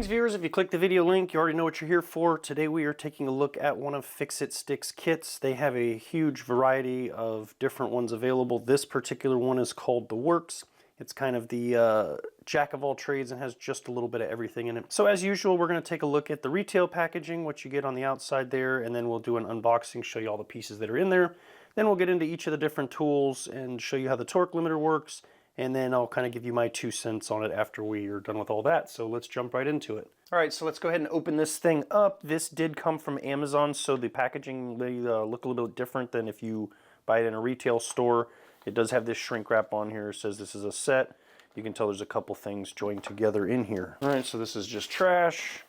Greetings viewers, if you click the video link, you already know what you're here for. Today we are taking a look at one of Fix-It Sticks kits. They have a huge variety of different ones available. This particular one is called The Works. It's kind of the jack of all trades and has just a little bit of everything in it. So as usual, we're going to take a look at the retail packaging, what you get on the outside there, and then we'll do an unboxing, show you all the pieces that are in there. Then we'll get into each of the different tools and show you how the torque limiter works. And then I'll kind of give you my 2 cents on it after we are done with all that. So let's jump right into it. All right, so let's go ahead and open this thing up. This did come from Amazon, so the packaging may look a little bit different than if you buy it in a retail store. It does have this shrink wrap on here. It says this is a set. You can tell there's a couple things joined together in here. All right, so this is just trash.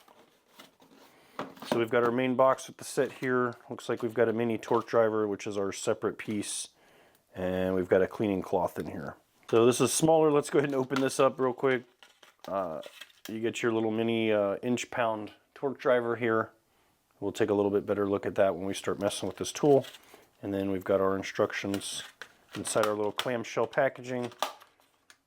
So we've got our main box with the set here. Looks like we've got a mini torque driver, which is our separate piece. And we've got a cleaning cloth in here. So this is smaller. Let's go ahead and open this up real quick. You get your little mini inch-pound torque driver here. We'll take a little bit better look at that when we start messing with this tool. And then we've got our instructions inside our little clamshell packaging.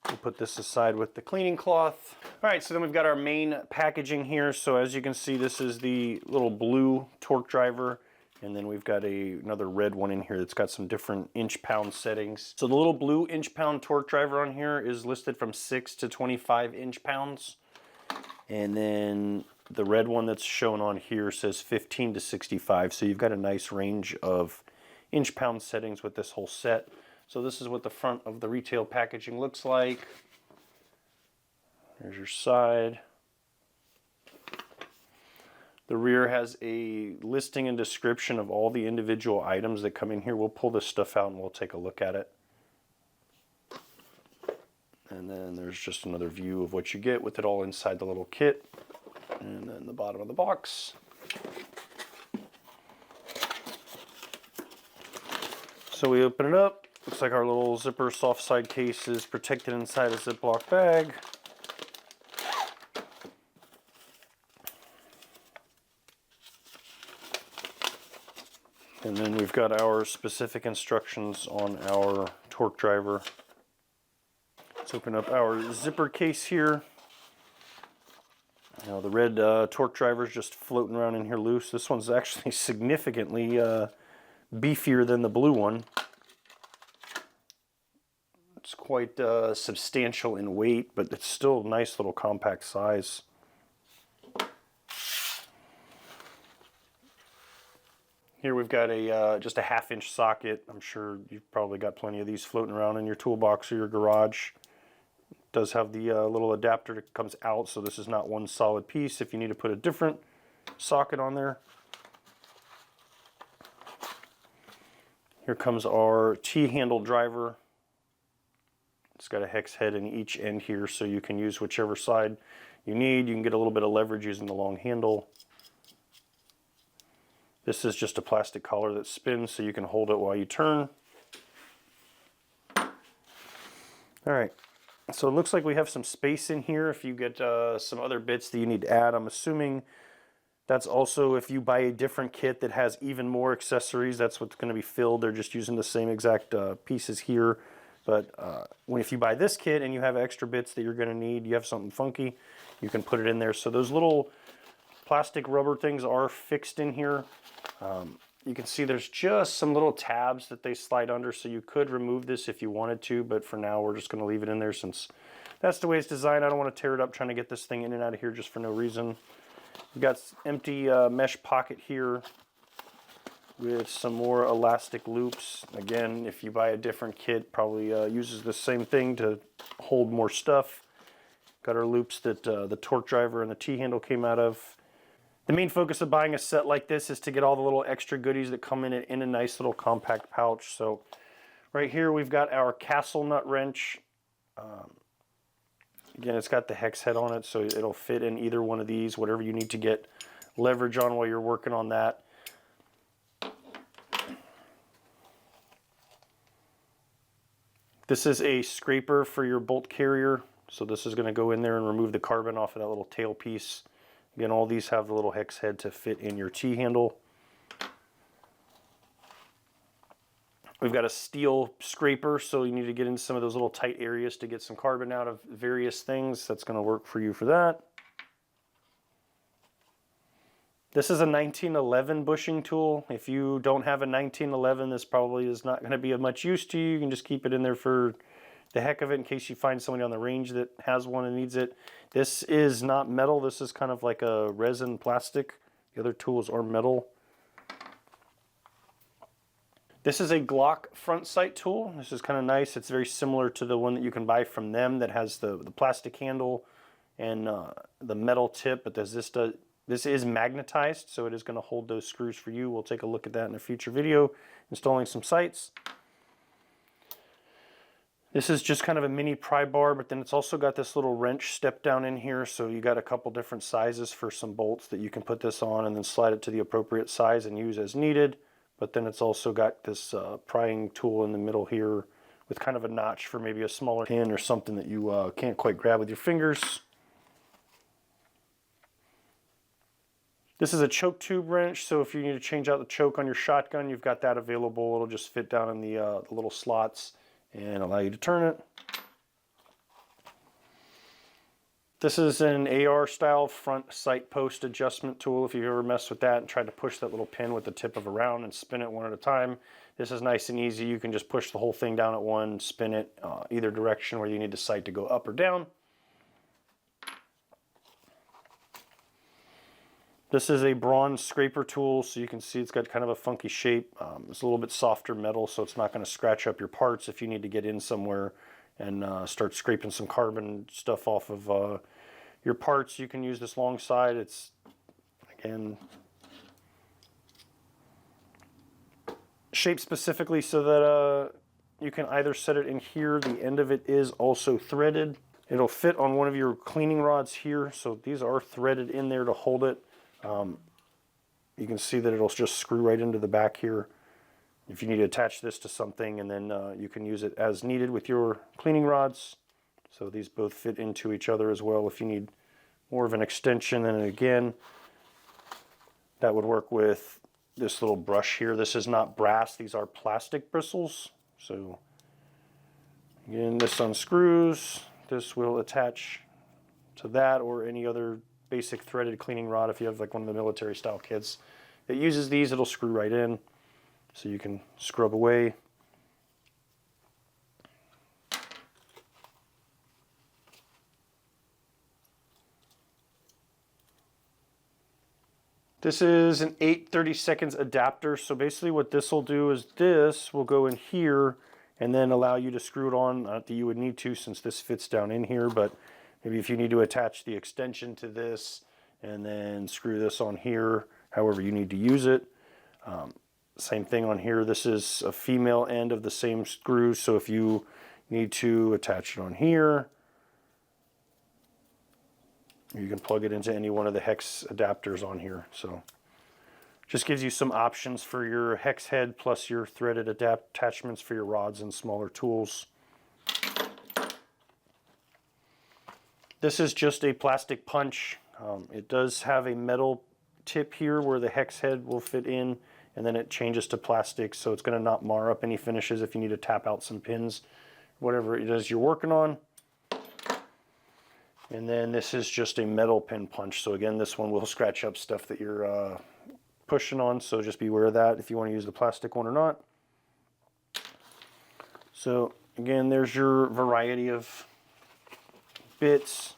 We'll put this aside with the cleaning cloth. All right, so then we've got our main packaging here. So as you can see, this is the little blue torque driver. And then we've got another red one in here that's got some different inch-pound settings. So the little blue inch-pound torque driver on here is listed from 6 to 25 inch-pounds. And then the red one that's shown on here says 15 to 65. So you've got a nice range of inch-pound settings with this whole set. So this is what the front of the retail packaging looks like. There's your side. The rear has a listing and description of all the individual items that come in here. We'll pull this stuff out and we'll take a look at it. And then there's just another view of what you get with it all inside the little kit. And then the bottom of the box. So we open it up. Looks like our little zipper soft side case is protected inside a Ziploc bag. And then we've got our specific instructions on our torque driver. Let's open up our zipper case here. Now the red torque driver is just floating around in here loose. This one's actually significantly beefier than the blue one. It's quite substantial in weight, but it's still a nice little compact size. Here we've got a just a 1/2 inch socket. I'm sure you've probably got plenty of these floating around in your toolbox or your garage. It does have the little adapter that comes out, so this is not one solid piece if you need to put a different socket on there. Here comes our T-handle driver. It's got a hex head in each end here, so you can use whichever side you need. You can get a little bit of leverage using the long handle. This is just a plastic collar that spins so you can hold it while you turn. All right, so it looks like we have some space in here if you get some other bits that you need to add. I'm assuming that's also if you buy a different kit that has even more accessories, that's what's going to be filled. They're just using the same exact pieces here. But if you buy this kit and you have extra bits that you're going to need, you have something funky, you can put it in there. So those little plastic rubber things are fixed in here. You can see there's just some little tabs that they slide under, so you could remove this if you wanted to, but for now we're just going to leave it in there since that's the way it's designed. I don't want to tear it up trying to get this thing in and out of here just for no reason. We've got empty mesh pocket here with some more elastic loops. Again, if you buy a different kit, probably uses the same thing to hold more stuff. Got our loops that the torque driver and the T-handle came out of. The main focus of buying a set like this is to get all the little extra goodies that come in it in a nice little compact pouch. So right here we've got our castle nut wrench. Again, it's got the hex head on it, so it'll fit in either one of these, whatever you need to get leverage on while you're working on that. This is a scraper for your bolt carrier. So this is going to go in there and remove the carbon off of that little tail piece. Again, all these have the little hex head to fit in your T-handle. We've got a steel scraper, so you need to get into some of those little tight areas to get some carbon out of various things. That's going to work for you for that. This is a 1911 bushing tool. If you don't have a 1911, this probably is not going to be of much use to you. You can just keep it in there for the heck of it in case you find somebody on the range that has one and needs it. This is not metal. This is kind of like a resin plastic. The other tools are metal. This is a Glock front sight tool. This is kind of nice. It's very similar to the one that you can buy from them that has the plastic handle and the metal tip, but this is magnetized, so it is going to hold those screws for you. We'll take a look at that in a future video, installing some sights. This is just kind of a mini pry bar, but then it's also got this little wrench step down in here, so you got a couple different sizes for some bolts that you can put this on and then slide it to the appropriate size and use as needed. But then it's also got this prying tool in the middle here with kind of a notch for maybe a smaller pin or something that you can't quite grab with your fingers. This is a choke tube wrench, so if you need to change out the choke on your shotgun, you've got that available. It'll just fit down in the little slots and allow you to turn it. This is an AR style front sight post adjustment tool. If you've ever messed with that and tried to push that little pin with the tip of a round and spin it one at a time, this is nice and easy. You can just push the whole thing down at one, spin it either direction where you need the sight to go up or down. This is a bronze scraper tool, so you can see it's got kind of a funky shape. It's a little bit softer metal, so it's not going to scratch up your parts if you need to get in somewhere and start scraping some carbon stuff off of your parts. You can use this long side. It's, again, shaped specifically so that you can either set it in here. The end of it is also threaded. It'll fit on one of your cleaning rods here, so these are threaded in there to hold it. You can see that it'll just screw right into the back here if you need to attach this to something, and then you can use it as needed with your cleaning rods. So these both fit into each other as well if you need more of an extension. And again, that would work with this little brush here. This is not brass, these are plastic bristles. So again, this unscrews. This will attach to that or any other basic threaded cleaning rod. If you have like one of the military style kits that uses these, it'll screw right in so you can scrub away. This is an 8/32 adapter, so basically what this will do is this will go in here and then allow you to screw it on. Not that you would need to since this fits down in here, but maybe if you need to attach the extension to this and then screw this on here, however you need to use it. Same thing on here. This is a female end of the same screw, so if you need to attach it on here, you can plug it into any one of the hex adapters on here. So just gives you some options for your hex head plus your threaded attachments for your rods and smaller tools. This is just a plastic punch. It does have a metal tip here where the hex head will fit in, and then it changes to plastic, so it's going to not mar up any finishes if you need to tap out some pins, whatever it is you're working on. And then this is just a metal pin punch. So again, this one will scratch up stuff that you're pushing on, so just be aware of that if you want to use the plastic one or not. So again, there's your variety of bits.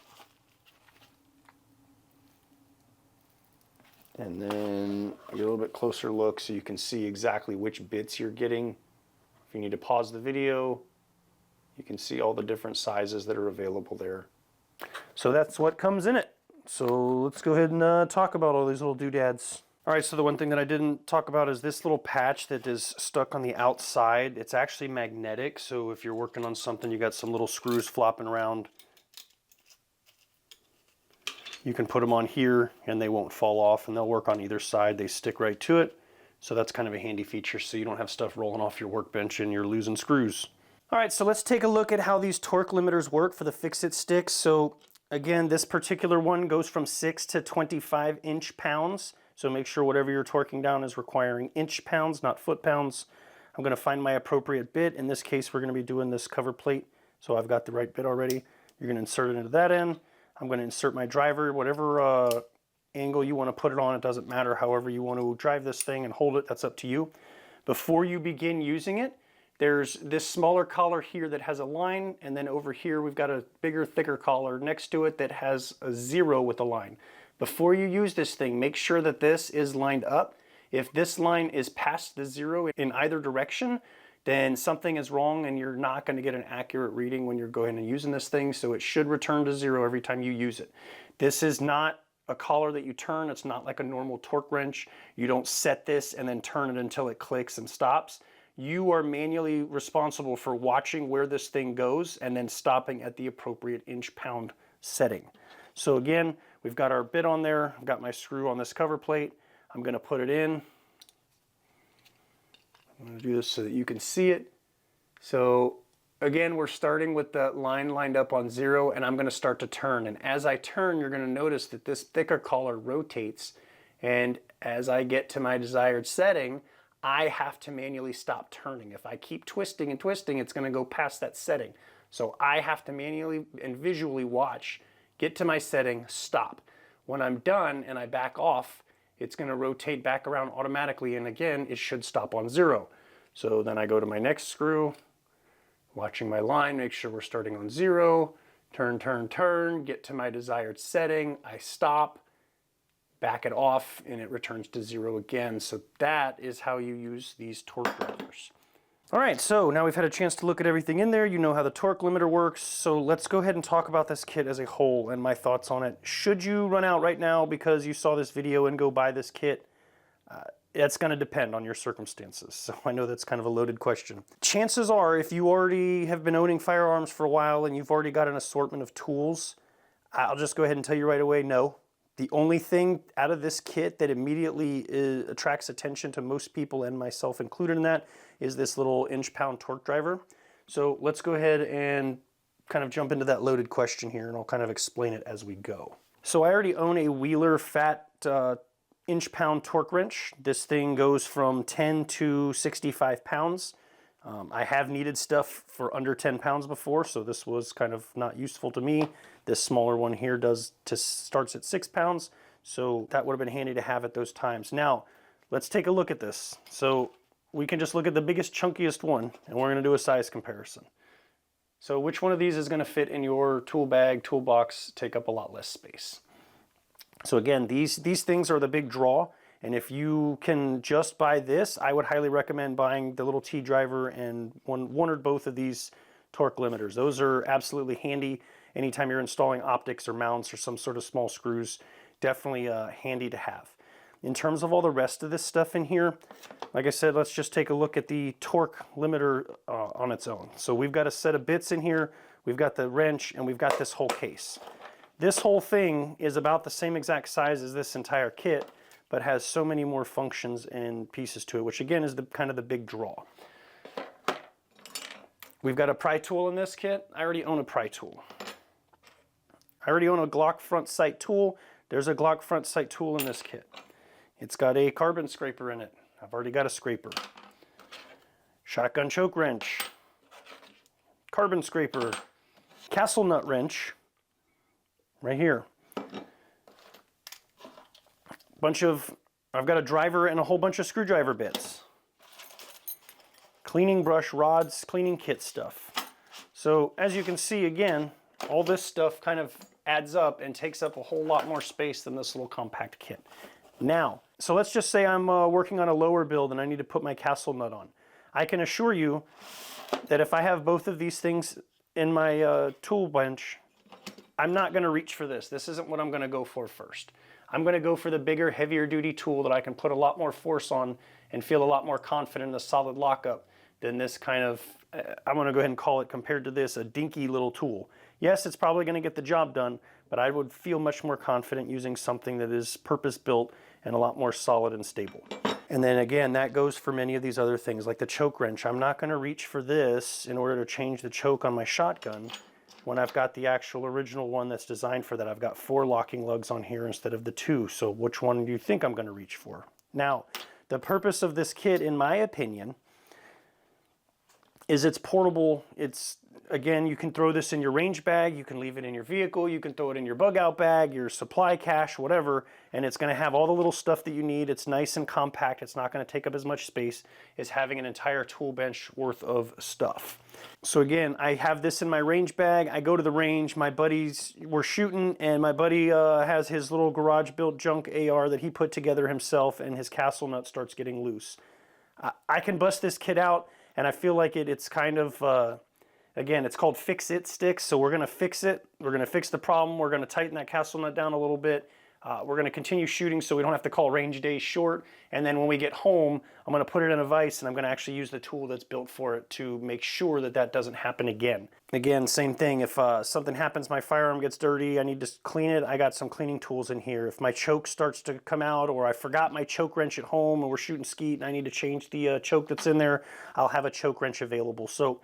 And then get a little bit closer look so you can see exactly which bits you're getting. If you need to pause the video, you can see all the different sizes that are available there. So that's what comes in it. So let's go ahead and talk about all these little doodads. All right, so the one thing that I didn't talk about is this little patch that is stuck on the outside. It's actually magnetic, so if you're working on something, you got some little screws flopping around, you can put them on here and they won't fall off, and they'll work on either side. They stick right to it. So that's kind of a handy feature so you don't have stuff rolling off your workbench and you're losing screws. All right, so let's take a look at how these torque limiters work for the Fix-It sticks. So again, this particular one goes from 6 to 25 inch-pounds. So make sure whatever you're torquing down is requiring inch-pounds, not foot-pounds. I'm gonna find my appropriate bit. In this case, we're gonna be doing this cover plate. So I've got the right bit already. You're gonna insert it into that end. I'm gonna insert my driver, whatever angle you want to put it on. It doesn't matter. However you want to drive this thing and hold it, that's up to you. Before you begin using it, there's this smaller collar here that has a line, and then over here we've got a bigger, thicker collar next to it that has a 0 with a line. Before you use this thing, make sure that this is lined up. If this line is past the 0 in either direction, then something is wrong and you're not going to get an accurate reading when you're going and using this thing, so it should return to 0 every time you use it. This is not a collar that you turn. It's not like a normal torque wrench. You don't set this and then turn it until it clicks and stops. You are manually responsible for watching where this thing goes and then stopping at the appropriate inch-pound setting. So again, we've got our bit on there. I've got my screw on this cover plate. I'm going to put it in. I'm going to do this so that you can see it. So again, we're starting with the line lined up on 0, and I'm going to start to turn. And as I turn, you're going to notice that this thicker collar rotates. And as I get to my desired setting, I have to manually stop turning. If I keep twisting and twisting, it's going to go past that setting. So I have to manually and visually watch, get to my setting, stop. When I'm done and I back off, it's going to rotate back around automatically, and again, it should stop on 0. So then I go to my next screw, watching my line, make sure we're starting on 0, turn, turn, turn, get to my desired setting, I stop, back it off, and it returns to 0 again. So that is how you use these torque drivers. All right, so now we've had a chance to look at everything in there. You know how the torque limiter works. So let's go ahead and talk about this kit as a whole and my thoughts on it. Should you run out right now because you saw this video and go buy this kit? It's going to depend on your circumstances. So I know that's kind of a loaded question. Chances are, if you already have been owning firearms for a while and you've already got an assortment of tools, I'll just go ahead and tell you right away, no. The only thing out of this kit that immediately attracts attention to most people, and myself included in that, is this little inch-pound torque driver. So let's go ahead and kind of jump into that loaded question here, and I'll kind of explain it as we go. So I already own a Wheeler fat inch-pound torque wrench. This thing goes from 10 to 65 pounds. I have needed stuff for under 10 pounds before, so this was kind of not useful to me. This smaller one here starts at 6 pounds, so that would have been handy to have at those times. Now, let's take a look at this. So we can just look at the biggest, chunkiest one, and we're going to do a size comparison. So which one of these is going to fit in your tool bag, toolbox, take up a lot less space? So again, these things are the big draw. And if you can just buy this, I would highly recommend buying the little T driver and one or both of these torque limiters. Those are absolutely handy anytime you're installing optics or mounts or some sort of small screws. Definitely handy to have. In terms of all the rest of this stuff in here, like I said, let's just take a look at the torque limiter on its own. So we've got a set of bits in here, we've got the wrench, and we've got this whole case. This whole thing is about the same exact size as this entire kit, but has so many more functions and pieces to it, which again is kind of the big draw. We've got a pry tool in this kit. I already own a pry tool. I already own a Glock front sight tool. There's a Glock front sight tool in this kit. It's got a carbon scraper in it. I've already got a scraper. Shotgun choke wrench. Carbon scraper. Castle nut wrench. Right here. I've got a driver and a whole bunch of screwdriver bits. Cleaning brush, rods, cleaning kit stuff. So as you can see, again, all this stuff kind of adds up and takes up a whole lot more space than this little compact kit. Now, so let's just say I'm working on a lower build and I need to put my castle nut on. I can assure you that if I have both of these things in my tool bench, I'm not going to reach for this. This isn't what I'm going to go for first. I'm going to go for the bigger, heavier duty tool that I can put a lot more force on and feel a lot more confident in a solid lockup than this kind of, I'm going to go ahead and call it, compared to this, a dinky little tool. Yes, it's probably going to get the job done, but I would feel much more confident using something that is purpose-built and a lot more solid and stable. And then again, that goes for many of these other things, like the choke wrench. I'm not going to reach for this in order to change the choke on my shotgun when I've got the actual original one that's designed for that. I've got 4 locking lugs on here instead of the 2, so which one do you think I'm going to reach for? Now, the purpose of this kit, in my opinion, is it's portable. It's Again, you can throw this in your range bag, you can leave it in your vehicle, you can throw it in your bug out bag, your supply cache, whatever, and it's going to have all the little stuff that you need. It's nice and compact. It's not going to take up as much space as having an entire tool bench worth of stuff. So again, I have this in my range bag. I go to the range, my buddies were shooting, and my buddy has his little garage built junk AR that he put together himself, and his castle nut starts getting loose. I can bust this kit out, and I feel like it's kind of... Again, it's called Fix It Sticks, so we're going to fix it. We're going to fix the problem. We're going to tighten that castle nut down a little bit. We're going to continue shooting so we don't have to call range days short. And then when we get home, I'm going to put it in a vise, and I'm going to actually use the tool that's built for it to make sure that that doesn't happen again. Again, same thing. If something happens, my firearm gets dirty, I need to clean it, I got some cleaning tools in here. If my choke starts to come out, or I forgot my choke wrench at home, and we're shooting skeet, and I need to change the choke that's in there, I'll have a choke wrench available. So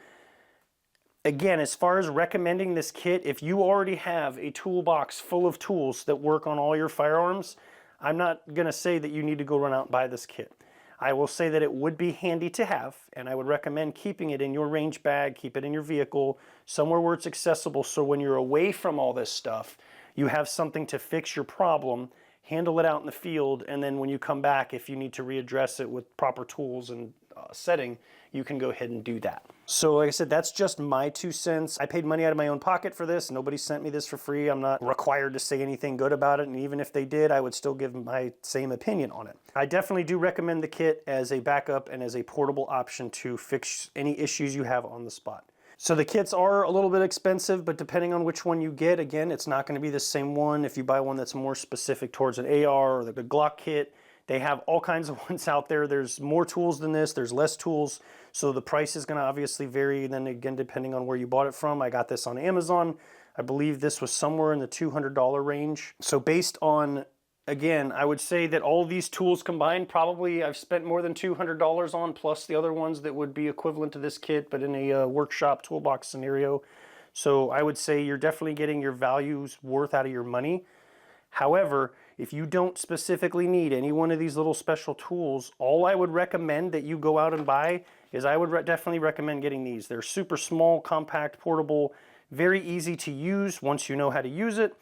again, as far as recommending this kit, if you already have a toolbox full of tools that work on all your firearms, I'm not going to say that you need to go run out and buy this kit. I will say that it would be handy to have, and I would recommend keeping it in your range bag, keep it in your vehicle, somewhere where it's accessible, so when you're away from all this stuff, you have something to fix your problem, handle it out in the field, and then when you come back, if you need to readdress it with proper tools and setting, you can go ahead and do that. So like I said, that's just my 2 cents. I paid money out of my own pocket for this. Nobody sent me this for free. I'm not required to say anything good about it, and even if they did, I would still give my same opinion on it. I definitely do recommend the kit as a backup and as a portable option to fix any issues you have on the spot. So the kits are a little bit expensive, but depending on which one you get, again, it's not going to be the same one. If you buy one that's more specific towards an AR or the Glock kit, they have all kinds of ones out there. There's more tools than this, there's less tools, so the price is going to obviously vary, then again, depending on where you bought it from. I got this on Amazon. I believe this was somewhere in the $200 range. So based on, again, I would say that all these tools combined, probably I've spent more than $200 on, plus the other ones that would be equivalent to this kit, but in a workshop toolbox scenario. So I would say you're definitely getting your values worth out of your money. However, if you don't specifically need any one of these little special tools, all I would recommend that you go out and buy is I would definitely recommend getting these. They're super small, compact, portable, very easy to use once you know how to use it,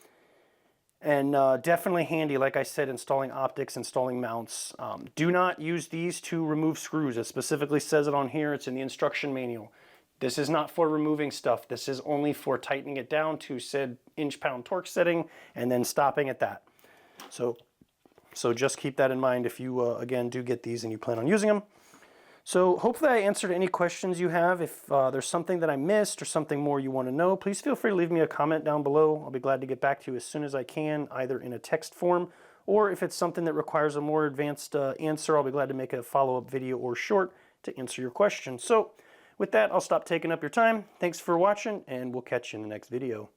and definitely handy, like I said, installing optics, installing mounts. Do not use these to remove screws. It specifically says it on here. It's in the instruction manual. This is not for removing stuff. This is only for tightening it down to said inch-pound torque setting and then stopping at that. So just keep that in mind if you, again, do get these and you plan on using them. So hopefully I answered any questions you have. If there's something that I missed or something more you want to know, please feel free to leave me a comment down below. I'll be glad to get back to you as soon as I can, either in a text form, or if it's something that requires a more advanced answer, I'll be glad to make a follow-up video or short to answer your question. So with that, I'll stop taking up your time. Thanks for watching, and we'll catch you in the next video.